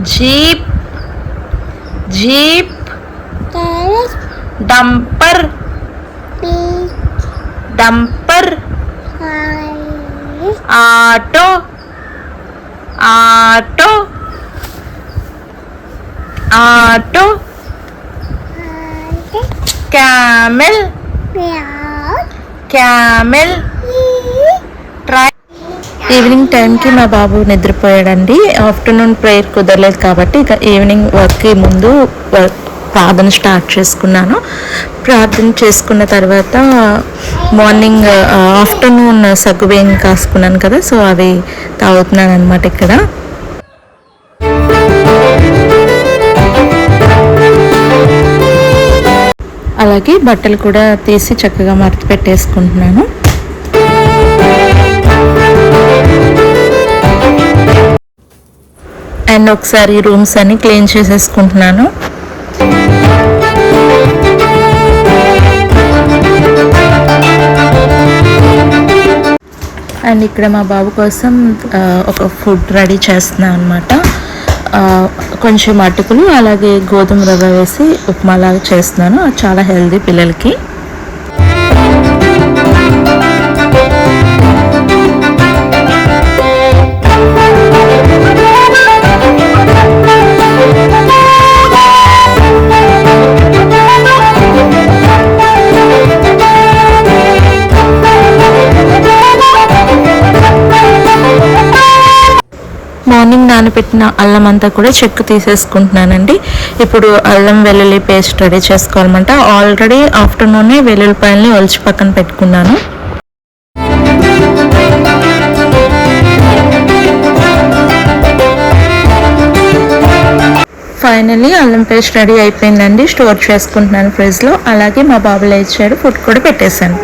Jeep jeep dumper dumper auto auto auto camel camel evening టైంకి మా బాబు నిద్రపోయాడండి. Afternoon prayer కుదరలేదు కాబట్టి ఇక ఈవినింగ్ వర్క్కి ముందు ప్రార్థన స్టార్ట్ చేసుకున్నాను. ప్రార్థన చేసుకున్న తర్వాత మార్నింగ్ ఆఫ్టర్నూన్ సగ్గుబియ్యం కాసుకున్నాను కదా, సో అవి తాగుతున్నాను అనమాట ఇక్కడ. అలాగే బట్టలు కూడా తీసి చక్కగా మడత పెట్టేసుకుంటున్నాను. అండ్ ఒకసారి రూమ్స్ అన్ని క్లీన్ చేసేసుకుంటున్నాను. అండ్ ఇక్కడ మా బాబు కోసం ఒక ఫుడ్ రెడీ చేస్తున్నాను అనమాట. కొంచెం అటుకులు అలాగే గోధుమ రవ్వ వేసి ఉప్మాలాగా చేస్తున్నాను. అది చాలా హెల్దీ పిల్లలకి. మార్నింగ్ నానబెట్టిన అల్లం అంతా కూడా చెక్కు తీసేసుకుంటున్నానండి. ఇప్పుడు అల్లం వెల్లుల్లి పేస్ట్ రెడీ చేసుకోవాలన్నమాట. ఆల్రెడీ ఆఫ్టర్నూనే వెల్లుల్లిపాయలని ఒలిచి పక్కన పెట్టుకున్నాను. ఫైనల్లీ అల్లం పేస్ట్ రెడీ అయిపోయిందండి. స్టోర్ చేసుకుంటున్నాను ఫ్రిడ్జ్లో. అలాగే మా బాబు లేచాడు, ఫుడ్ కూడా పెట్టేశాను.